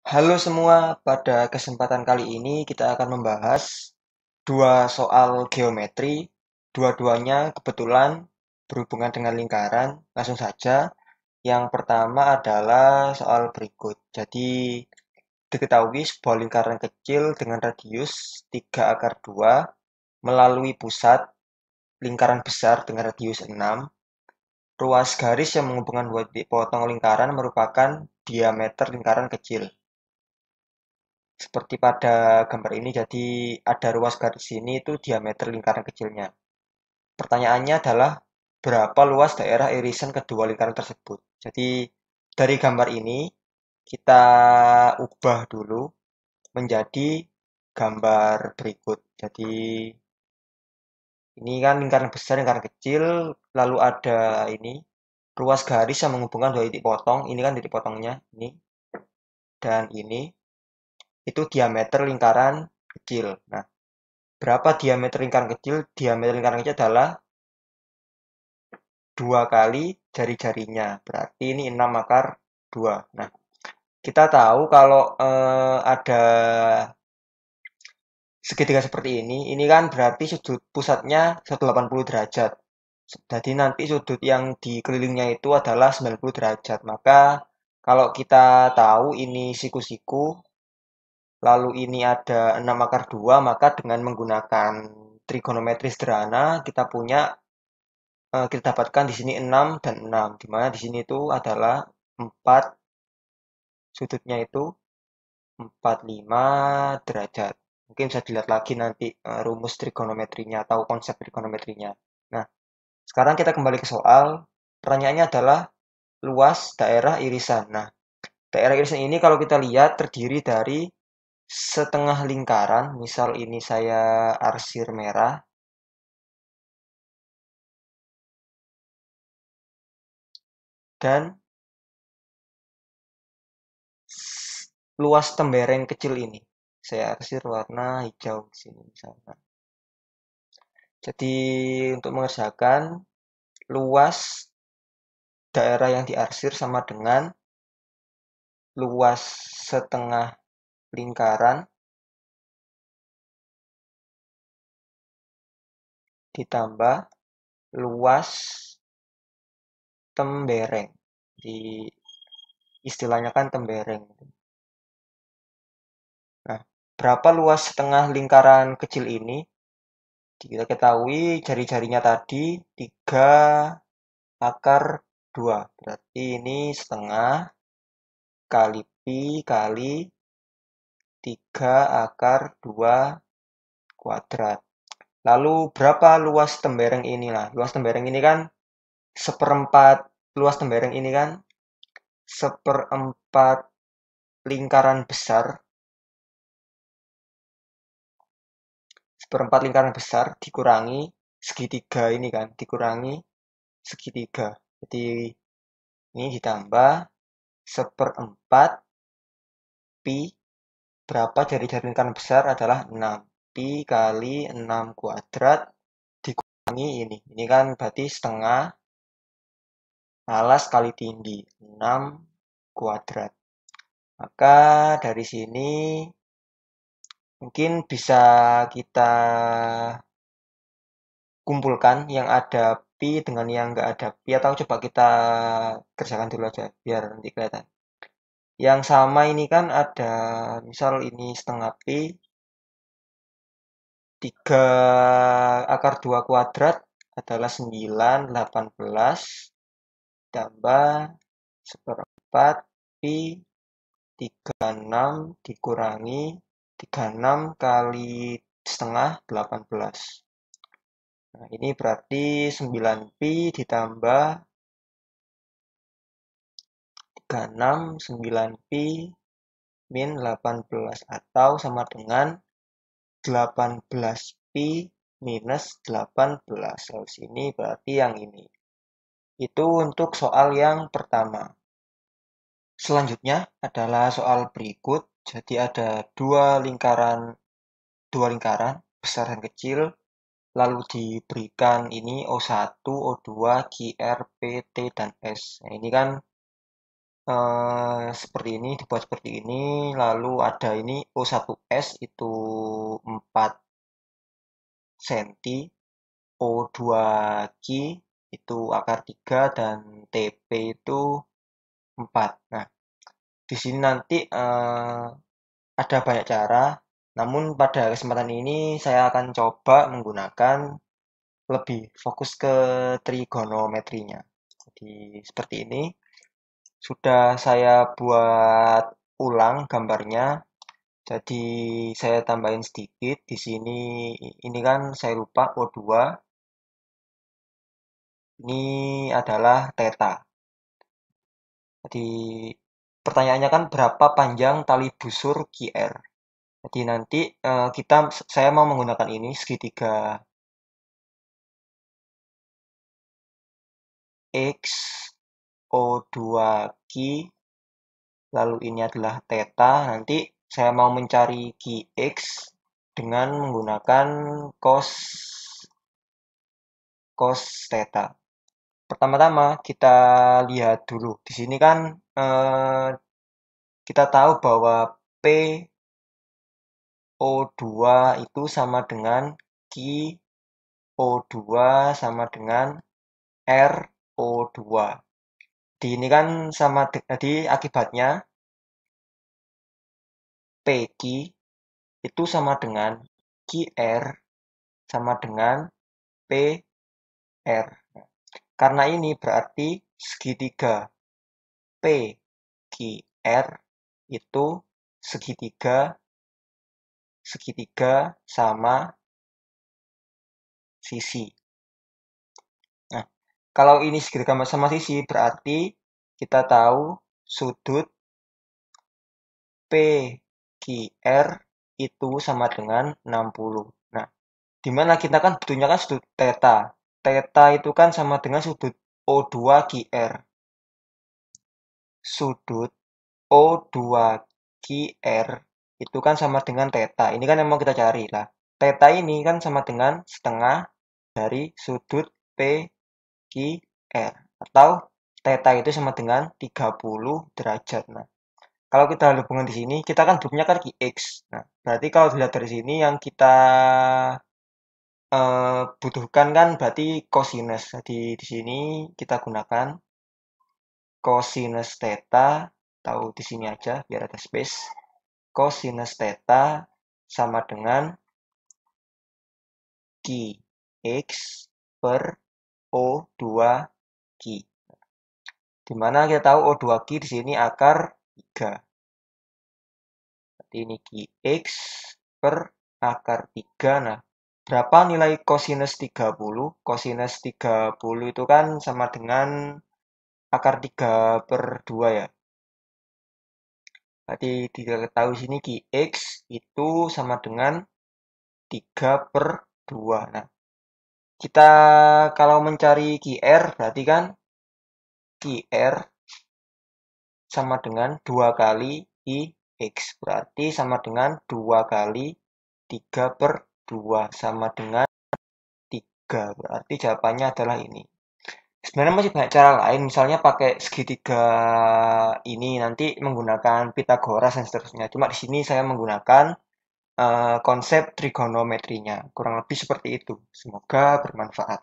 Halo semua, pada kesempatan kali ini kita akan membahas dua soal geometri. Dua-duanya kebetulan berhubungan dengan lingkaran. Langsung saja, yang pertama adalah soal berikut. Jadi, diketahui sebuah lingkaran kecil dengan radius 3/2 melalui pusat lingkaran besar dengan radius 6. Ruas garis yang menghubungkan dua titik potong lingkaran merupakan diameter lingkaran kecil. Seperti pada gambar ini, jadi ada ruas garis ini itu diameter lingkaran kecilnya. Pertanyaannya adalah berapa luas daerah irisan kedua lingkaran tersebut. Jadi dari gambar ini kita ubah dulu menjadi gambar berikut. Jadi ini kan lingkaran besar, lingkaran kecil, lalu ada ini ruas garis yang menghubungkan dua titik potong. Ini kan titik potongnya, ini dan ini itu diameter lingkaran kecil. Nah, berapa diameter lingkaran kecil? Diameter lingkaran kecil adalah 2 kali jari-jarinya. Berarti ini 6/2. Nah, kita tahu kalau ada segitiga seperti ini kan berarti sudut pusatnya 180 derajat. Jadi nanti sudut yang dikelilingnya itu adalah 90 derajat. Maka kalau kita tahu ini siku-siku, lalu ini ada 6/2, maka dengan menggunakan trigonometri sederhana kita punya kita dapatkan di sini 6 dan 6, di mana di sini itu adalah 4, sudutnya itu 45 derajat. Mungkin bisa dilihat lagi nanti rumus trigonometrinya atau konsep trigonometrinya. Nah, sekarang kita kembali ke soal. Pertanyaannya adalah luas daerah irisan. Nah, daerah irisan ini kalau kita lihat terdiri dari setengah lingkaran. Misal ini saya arsir merah. Dan luas tembereng kecil ini. Saya arsir warna hijau di sini misalnya. Jadi untuk mengerjakan luas daerah yang diarsir sama dengan luas setengah lingkaran ditambah luas tembereng. Di istilahnya kan tembereng. Nah, berapa luas setengah lingkaran kecil ini? Kita ketahui jari-jarinya tadi 3/2. Berarti ini setengah kali pi kali 3/2 kuadrat. Lalu berapa luas tembereng ini? Nah, luas tembereng ini kan seperempat, luas tembereng ini kan seperempat lingkaran besar, seperempat lingkaran besar dikurangi segitiga ini kan, dikurangi segitiga. Jadi ini ditambah seperempat pi, berapa jari-jari lingkaran besar adalah 6. Pi kali 6 kuadrat dikurangi ini. Ini kan berarti setengah alas kali tinggi, 6 kuadrat. Maka dari sini mungkin bisa kita kumpulkan yang ada pi dengan yang nggak ada pi, atau coba kita kerjakan dulu aja biar nanti kelihatan. Yang sama ini kan ada, misal ini setengah pi, 3/2 kuadrat adalah 9, 18, tambah seperempat pi 36 dikurangi 36 kali setengah 18. Nah, ini berarti 9 pi ditambah 36, 9 pi min 18, atau sama dengan 18 pi minus 18. Lalu sini berarti yang ini. Itu untuk soal yang pertama. Selanjutnya adalah soal berikut. Jadi ada dua lingkaran besar dan kecil, lalu diberikan ini O1, O2, QR, P, T, dan S. Nah, ini kan seperti ini, dibuat seperti ini, lalu ada ini O1S itu 4 cm, O2Q itu akar 3 dan TP itu 4. Nah, di sini nanti ada banyak cara, namun pada kesempatan ini saya akan coba menggunakan lebih fokus ke trigonometrinya. Jadi seperti ini. Sudah saya buat ulang gambarnya. Jadi saya tambahin sedikit di sini. Ini kan saya lupa O2. Ini adalah theta. Jadi pertanyaannya kan berapa panjang tali busur QR. Jadi nanti saya mau menggunakan ini segitiga X O2Q, lalu ini adalah theta. Nanti saya mau mencari QX dengan menggunakan cos theta. Pertama-tama kita lihat dulu. Di sini kan kita tahu bahwa PO2 itu sama dengan QO2 sama dengan RO2. Di ini kan jadi akibatnya PQ itu sama dengan QR sama dengan PR. Karena ini berarti segitiga PQR itu segitiga sama sisi. Nah, kalau ini segitiga sama sisi berarti kita tahu sudut PQR itu sama dengan 60. Nah, dimana kita kan butuhnya kan sudut theta. Theta itu kan sama dengan sudut O2QR. Sudut O2QR itu kan sama dengan theta. Ini kan yang mau kita cari lah. Theta ini kan sama dengan setengah dari sudut PQR. Atau theta itu sama dengan 30 derajat. Nah, kalau kita hubungan di sini, kita kan grupnya kan QX. Nah, berarti kalau dilihat dari sini yang kita butuhkan kan berarti cosinus. Jadi di sini kita gunakan cosinus theta, tahu di sini aja biar ada space. Cosinus theta sama dengan QX per O2Q. Dimana kita tahu O2Q di sini akar 3. Berarti ini QX per akar 3. Nah, berapa nilai cosinus 30? Cosinus 30 itu kan sama dengan akar 3 per 2 ya. Berarti diketahui sini QX itu sama dengan 3 per 2. Nah, kita kalau mencari QR berarti kan QR sama dengan 2 kali IX. Berarti sama dengan 2 kali 3 per 2 sama dengan 3. Berarti jawabannya adalah ini. Sebenarnya masih banyak cara lain, misalnya pakai segitiga ini nanti menggunakan Pitagoras dan seterusnya. Cuma di sini saya menggunakan konsep trigonometrinya. Kurang lebih seperti itu. Semoga bermanfaat.